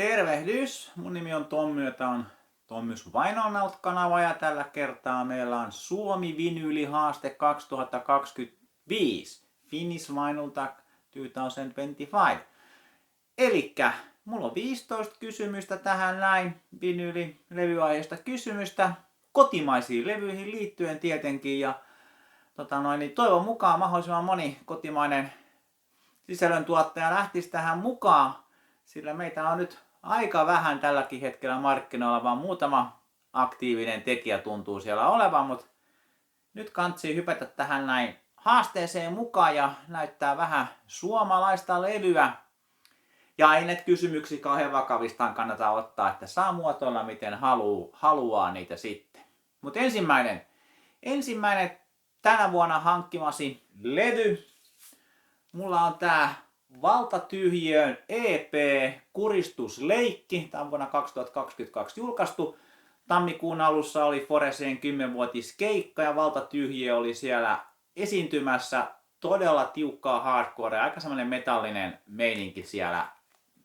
Tervehdys! Mun nimi on Tommy ja tää on Tommys Vainonaut-kanava ja tällä kertaa meillä on Suomi Vinyli Haaste 2025. Finnish Vinyl Tag 2025. Elikkä mulla on 15 kysymystä tähän näin vinyli-levyaiheesta kysymystä kotimaisiin levyihin liittyen tietenkin ja toivon mukaan mahdollisimman moni kotimainen sisällöntuottaja lähtisi tähän mukaan, sillä meitä on nyt aika vähän tälläkin hetkellä markkinoilla, vaan muutama aktiivinen tekijä tuntuu siellä olevan, mutta nyt kantsii hypätä tähän näin haasteeseen mukaan ja näyttää vähän suomalaista levyä. Ja ei näitä kysymyksiä kauhean vakavistaan kannata ottaa, että saa muotoilla miten haluaa niitä sitten. Mutta ensimmäinen tänä vuonna hankkimasi levy. Mulla on tää Valtatyhjiön EP Kuristusleikki. Tämä on vuonna 2022 julkaistu. Tammikuun alussa oli Foreseen 10-vuotiskeikka ja Valtatyhjiö oli siellä esiintymässä. Todella tiukkaa hardcore, aika semmoinen metallinen meininki siellä.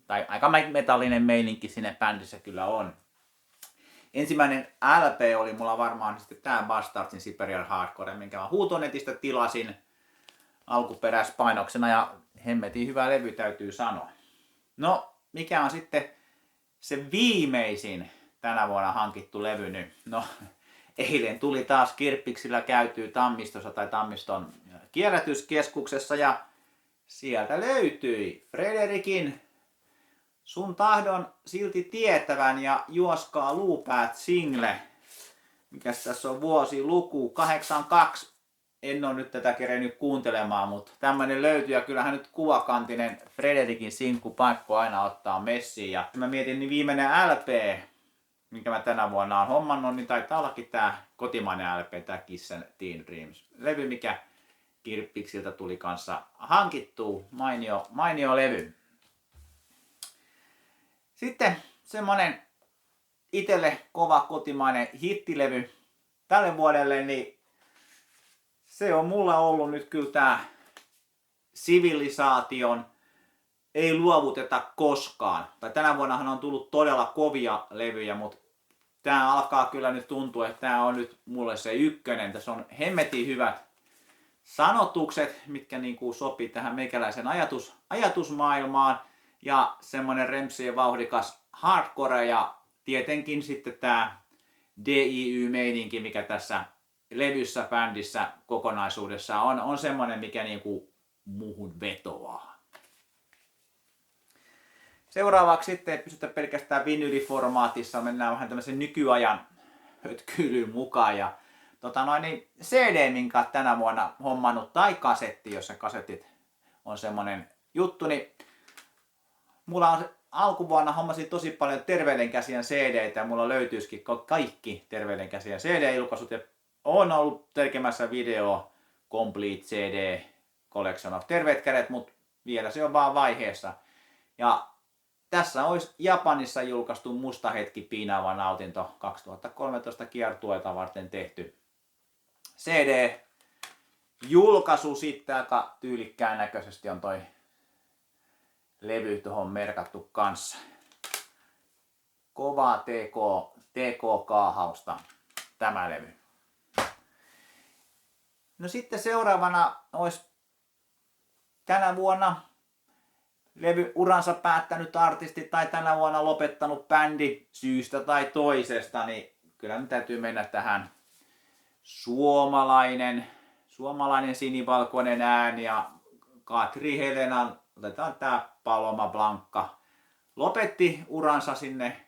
Tai aika metallinen meininki sinne bändissä kyllä on. Ensimmäinen LP oli mulla varmaan sitten tää Bastardsin Siberian Hardcore, minkä mä Huutonetistä tilasin alkuperäispainoksena ja hemmetin hyvä levy täytyy sanoa. No, mikä on sitten se viimeisin tänä vuonna hankittu levy nyt? No, eilen tuli taas Kirppiksillä käytyy Tammistossa tai Tammiston kierrätyskeskuksessa ja sieltä löytyi Frederikin Sun tahdon silti tietävän ja Juoskaa luupäät single. Mikäs tässä on vuosiluku? 82. En ole nyt tätä kerennyt kuuntelemaan, mutta tämmönen löytyy ja kyllähän nyt kuvakantinen Frederikin sinkku pakko aina ottaa messiin. Ja mä mietin, niin viimeinen LP, minkä mä tänä vuonna on hommannut, niin taitaa ollakin tää kotimainen LP, tää Kiss and Teen Dreams. Levy, mikä Kirppiksiltä tuli kanssa hankittua. Mainio levy. Sitten semmonen itelle kova kotimainen hittilevy tälle vuodelle, niin se on mulla ollut nyt kyllä tää Sivilisaation Ei luovuteta koskaan. Tai tänä vuonnahan on tullut todella kovia levyjä, mutta tää alkaa kyllä nyt tuntua, että tää on nyt mulle se ykkönen. Tässä on hemmetin hyvät sanotukset, mitkä niinku sopii tähän meikäläisen ajatusmaailmaan. Ja semmonen remsien vauhdikas hardcore ja tietenkin sitten tää DIY-meininki, mikä tässä levyssä, bändissä, kokonaisuudessa on semmonen, mikä niinku muuhun vetoaa. Seuraavaksi sitten ei pysytä pelkästään vinyliformaatissa, mennään vähän tämmöisen nykyajan hötkyilyn mukaan. Ja niin CD, minkä tänä vuonna hommannut, tai kasetti, jossa kasetit on semmonen juttu, niin mulla on alkuvuonna hommasin tosi paljon Terveydenkäsien CD:tä ja mulla löytyisikin kaikki Terveydenkäsien CD-julkaisut ja on ollut tekemässä video Complete CD Collection of Terveet kädet, mutta vielä se on vaan vaiheessa. Ja tässä olisi Japanissa julkaistu Musta hetki piinaava nautinto 2013 kiertueita varten tehty CD-julkaisu sitten aika tyylikkään näköisesti on toi levy tuohon merkattu kanssa. Kovaa TK-kaahausta tämä levy. No sitten seuraavana olisi tänä vuonna levyuransa päättänyt artisti tai tänä vuonna lopettanut bändi syystä tai toisesta, niin kyllä nyt täytyy mennä tähän suomalainen sinivalkoinen ääni ja Katri Helenan, otetaan tää Paloma Blanca, lopetti uransa sinne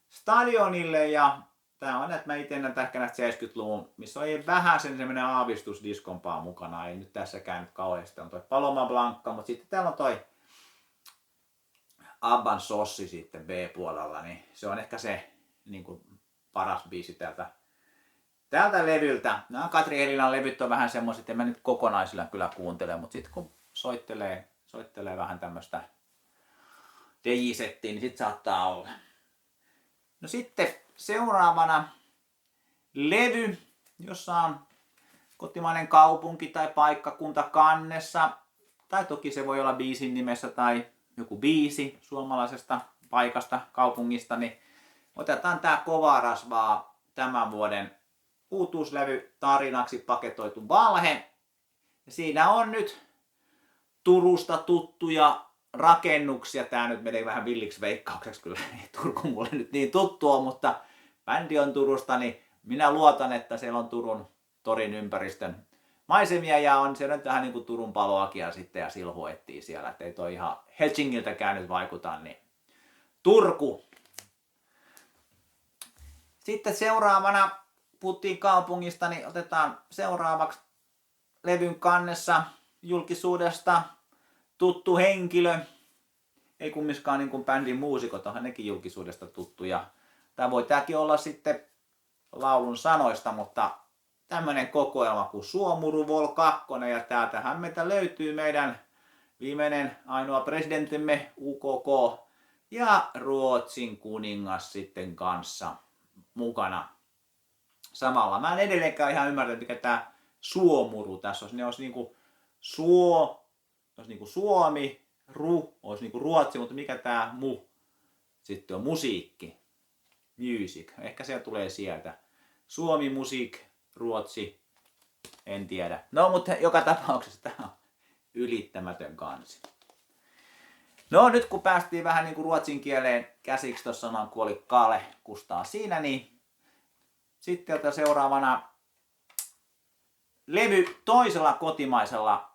stadionille ja tää on, että mä ite näitä ehkä näistä 70-luvun, missä on vähän semmoinen aavistus diskompaa mukana, ei nyt tässäkään nyt kauheasti on toi Paloma Blanca, mutta sitten täällä on toi Abban Sossi sitten B-puolella, niin se on ehkä se niin kuin paras biisi tältä levyltä. Nämä Katri Helinan levyt on vähän semmoiset, en mä nyt kokonaisilla kyllä kuuntele, mutta sitten kun soittelee vähän tämmöistä DJ-settiä, niin sit saattaa olla. No sitten seuraavana levy, jossa on kotimainen kaupunki tai paikkakunta kannessa. Tai toki se voi olla biisin nimessä tai joku biisi suomalaisesta paikasta, kaupungista, niin otetaan tää kovaa rasvaa tämän vuoden uutuuslevy tarinaksi paketoitu valhe. Ja siinä on nyt Turusta tuttuja rakennuksia. Tää nyt menee vähän villiksi veikkaukseksi, kyllä ei Turku mulle nyt niin tuttua, mutta bändi on Turusta, niin minä luotan, että siellä on Turun torin ympäristön maisemia ja on siellä nyt vähän niin kuin Turun paloakia sitten ja silhuettiin siellä, ettei toi ihan Helsingiltäkään nyt vaikuta, niin Turku. Sitten seuraavana, puhuttiin kaupungista, niin otetaan seuraavaksi levyn kannessa julkisuudesta tuttu henkilö. Ei kumminkaan niin kuin bändin muusikot, onhan nekin julkisuudesta tuttuja. Tämä voi tämäkin olla sitten laulun sanoista, mutta tämmönen kokoelma kuin Suomuru Vol 2, ja täältähän meitä löytyy meidän viimeinen ainoa presidenttimme UKK ja Ruotsin kuningas sitten kanssa mukana. Samalla mä en edelleenkään ihan ymmärtänyt, mikä tää Suomuru tässä olisi. Ne olisi niinku olisi niinku Suomi, olisi niinku Ruotsi, mutta mikä tää sitten on musiikki, music. Ehkä se tulee sieltä. Suomi, musiik, Ruotsi, en tiedä. No, mutta joka tapauksessa tämä on ylittämätön kansi. No, nyt kun päästiin vähän niin kuin ruotsin kieleen käsiksi tuossa sanan, kun oli Kale Kustaa siinä, niin sitten seuraavana levy toisella kotimaisella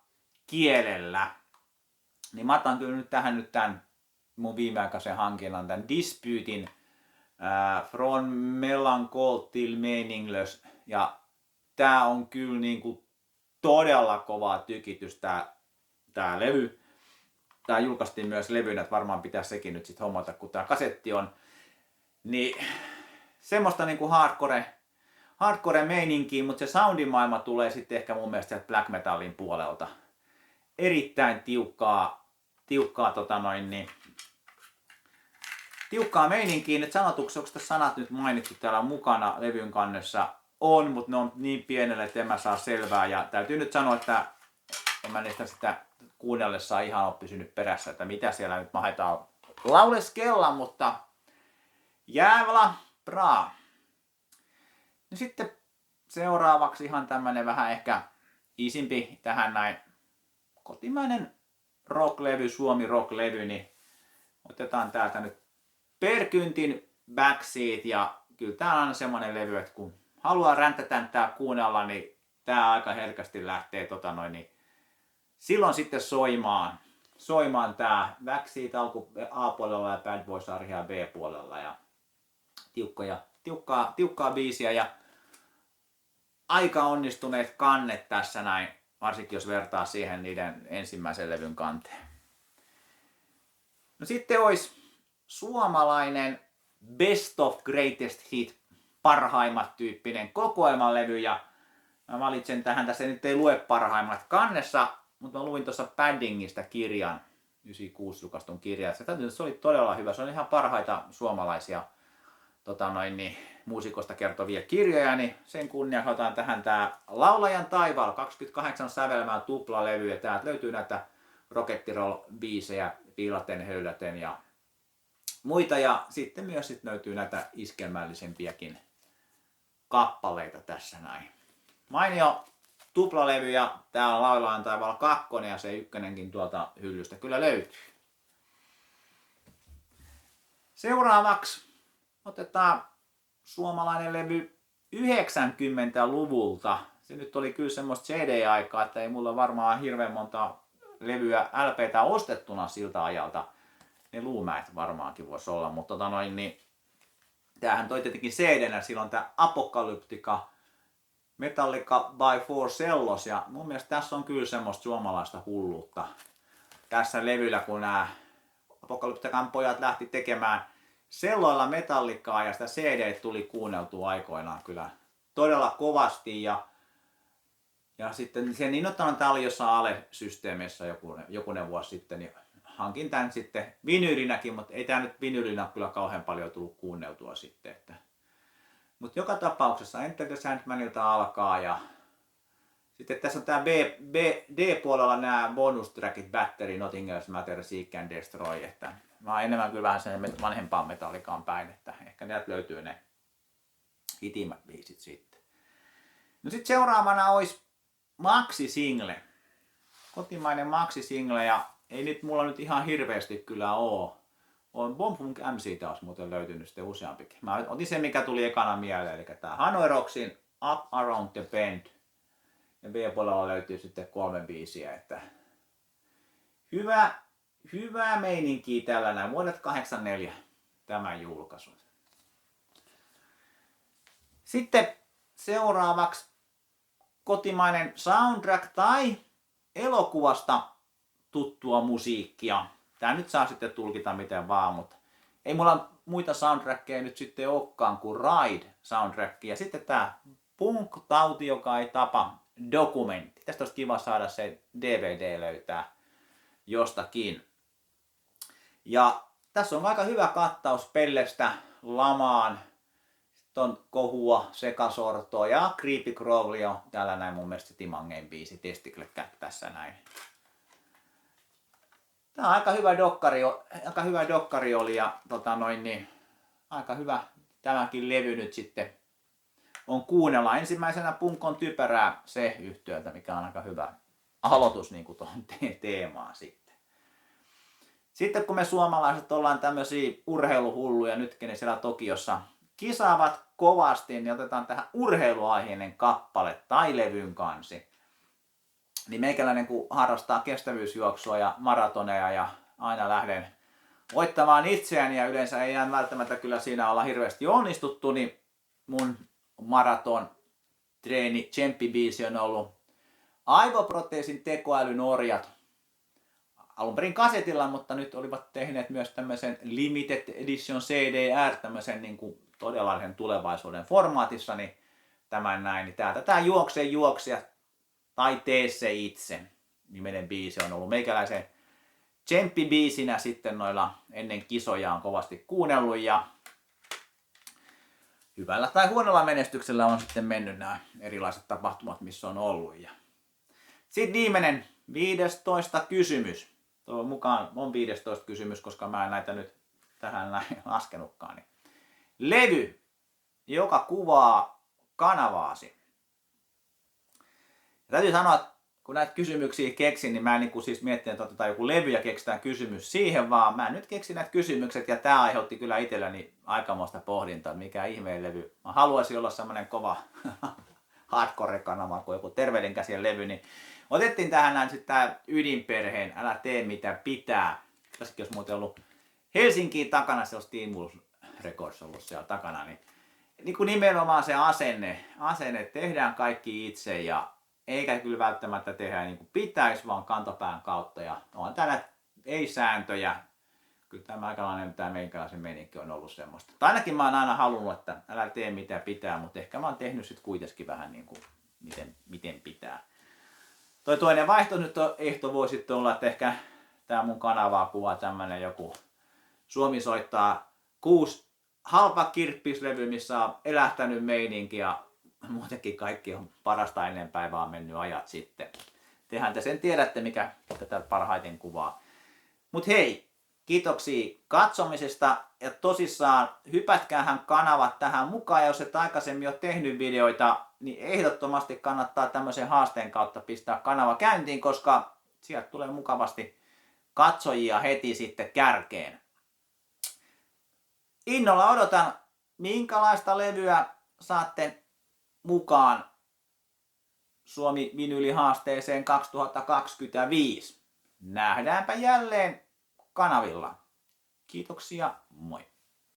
kielellä. Niin mä otan kyllä nyt tähän nyt tämän mun viimeaikaisen hankinnan, tämän Disputin Från Melancholy till Meaninglös. Ja tää on kyllä niinku todella kovaa tykitys tää levy. Tää julkaistiin myös levynä, että varmaan pitää sekin nyt sit hommata, kun tää kasetti on. Niin semmoista niinku hardcore meininkiä, mutta se soundimaailma tulee sitten ehkä mun mielestä sieltä black metallin puolelta. Erittäin tiukkaa tiukkaa meininkiä. Nyt sanotuksi, onko tässä sanat nyt mainittu täällä mukana levyn kannessa? On, mutta ne on niin pienelle, että en mä saa selvää. Ja täytyy nyt sanoa, että en mä niistä sitä kuunnellessa ihan ole pysynyt perässä, että mitä siellä nyt mahdetaan lauleskella, mutta jävla bra. Ja sitten seuraavaksi ihan tämmönen vähän ehkä isimpi tähän näin kotimainen rocklevy, Suomi rocklevy, niin otetaan täältä nyt Per-Kyntin Backseat, ja kyllä tää on aina semmonen levy, että kun haluaa räntätäntää kuunnella, niin tää aika herkästi lähtee niin silloin sitten soimaan tää Backseat alku A-puolella ja Bad Boys Arhia B-puolella, ja tiukkaa biisiä ja aika onnistuneet kannet tässä näin, varsinkin jos vertaa siihen niiden ensimmäisen levyn kanteen. No sitten olisi suomalainen Best of Greatest Hit, parhaimmat tyyppinen kokoelmalevy, ja mä valitsen tähän, tässä nyt ei lue parhaimmat kannessa, mutta mä luin tuossa Paddingista kirjan, 96 julkaistun kirjan, se oli todella hyvä, se on ihan parhaita suomalaisia muusikosta kertovia kirjoja, niin sen kunniaksi otan tähän tää Laulajan taivaalla, 28 sävelmää tuplalevy, ja täältä löytyy näitä Rock and Roll-biisejä, Piilaten, Höyläten ja muita, ja sitten myös löytyy näitä iskelmällisempiäkin kappaleita tässä näin. Mainio tuplalevy, ja tää on Laulajan taivaalla 2, ja se ykkönenkin tuolta hyllystä kyllä löytyy. Seuraavaksi otetaan suomalainen levy 90-luvulta. Se nyt oli kyllä semmoista CD-aikaa, että ei mulla varmaan hirveän monta levyä LPtä ostettuna siltä ajalta. Ne Luumäet varmaankin voisi olla, mutta niin tämähän toi tietenkin CD-nä silloin tää Apocalyptica Metallica by Four Cellos, ja mun mielestä tässä on kyllä semmoista suomalaista hulluutta tässä levyllä, kun nämä Apocalyptican pojat lähti tekemään selloilla Metallicaa, ja sitä CD tuli kuunneltua aikoinaan kyllä todella kovasti, ja sitten sen innoittanut, tää oli jossain Ale-systeemissä jokunen vuosi sitten, niin hankin tän sitten vinyylinäkin, mutta ei tää nyt vinyylinä kyllä kauhean paljon tullut kuunneltua sitten. Mutta joka tapauksessa Enter the Sandmanilta alkaa, ja sitten tässä on tää D-puolella nämä bonustrackit Battery, Nothing Else Matters, Seek and Destroy, että Mä oon enemmän kyllä vähän sen vanhempaan metallikaan päin, että ehkä näitä löytyy ne hitimmät biisit sitten. No sit seuraavana olisi maxi-single. Kotimainen maxi-single, ja ei nyt mulla nyt ihan hirveästi kyllä oo. On Bomb Funk MC taas muuten löytynyt sitten useampikin. Mä otin sen, mikä tuli ekana mieleen, eli tää Hanoi Rocksin Up Around the Bend. Ja B-puolella löytyy sitten 3 biisiä, että hyvää meininkiä tällä näin. Vuodet 84 tämän julkaisu. Sitten seuraavaksi kotimainen soundtrack tai elokuvasta tuttua musiikkia. Tää nyt saa sitten tulkita miten vaan, mutta ei mulla muita soundtrackeja nyt sitten olekaan kuin Ride soundtrack. Ja sitten tää Punk-tauti, joka ei tapa dokumentti. Tästä olisi kiva saada se DVD löytää jostakin. Ja tässä on aika hyvä kattaus Pellestä Lamaan. Sitten on Kohua, Sekasortoa ja Creepy Crawly on täällä näin mun mielestä Timangein biisi Testicle Cat tässä näin. Tää on aika hyvä dokkari oli ja aika hyvä tämäkin levy nyt sitten on kuunnella. Ensimmäisenä Punk on typerää se yhtiöltä, mikä on aika hyvä aloitus niin kuin tuohon teemaan sitten. Sitten kun me suomalaiset ollaan tämmöisiä urheiluhulluja nytkin, niin siellä Tokiossa kisaavat kovasti, niin otetaan tähän urheiluaiheinen kappale tai levyn kansi. Niin meikäläinen kun harrastaa kestävyysjuoksua ja maratoneja ja aina lähden voittamaan itseäni ja yleensä ei jää välttämättä kyllä siinä olla hirveästi onnistuttu, niin mun maraton treeni tsemppibiisi on ollut Aivoproteesin tekoälyn orjat. Alun perin kasetilla, mutta nyt olivat tehneet myös tämmöisen Limited Edition CDR, tämmöisen niin kuin todellisen tulevaisuuden formaatissa, niin tämän näin. Niin täältä tää juoksia tai tee se itse niminen biisi on ollut meikäläisen tsemppibiisinä sitten noilla ennen kisoja on kovasti kuunnellut ja hyvällä tai huonolla menestyksellä on sitten mennyt nämä erilaiset tapahtumat, missä on ollut. Ja sitten viimeinen 15 kysymys. Toivon mukaan on 15 kysymys, koska mä en näitä nyt tähän näin laskenutkaan. Niin. Levy, joka kuvaa kanavaasi. Ja täytyy sanoa, että kun näitä kysymyksiä keksin, niin mä en niin siis miettinyt, että otetaan joku levy ja keksitään kysymys siihen, vaan mä nyt keksin näitä kysymykset ja tää aiheutti kyllä itselläni aikamoista pohdintaa, mikä ihmeen levy. Mä haluaisin olla semmonen kova hardcore-kanava kuin joku Terveydenkäsien levy, niin otettiin tähän näin sitten tää Ydinperheen Älä tee mitä pitää. Tässäkin olisi muuten ollut Helsinkiin takana, se olisi Steamulus Records ollut siellä takana, niin kuin nimenomaan se asenne, tehdään kaikki itse ja eikä kyllä välttämättä tehdä niin kuin pitäisi, vaan kantapään kautta ja on täällä ei sääntöjä. Kyllä tämä aikalainen tämä meikäläisen meininki on ollut semmoista. Tai ainakin mä oon aina halunnut, että älä tee mitä pitää, mutta ehkä mä oon tehnyt sit kuitenkin vähän niin kuin miten pitää. Toi toinen vaihtoehto voi sitten olla, että ehkä tää mun kanavaa kuvaa tämmönen joku Suomi soittaa 6 halpa kirppislevy, missä on elähtänyt meininki ja muutenkin kaikki on parasta ennen päivää on mennyt ajat sitten. Tehän te sen tiedätte, mikä tätä parhaiten kuvaa. Mut hei, kiitoksia katsomisesta ja tosissaan hypätkäähän kanavat tähän mukaan. Jos et aikaisemmin ole tehnyt videoita, niin ehdottomasti kannattaa tämmöisen haasteen kautta pistää kanava käyntiin, koska sieltä tulee mukavasti katsojia heti sitten kärkeen. Innolla odotan, minkälaista levyä saatte mukaan Suomi Vinyli-haasteeseen 2025. Nähdäänpä jälleen kanavilla. Kiitoksia, moi!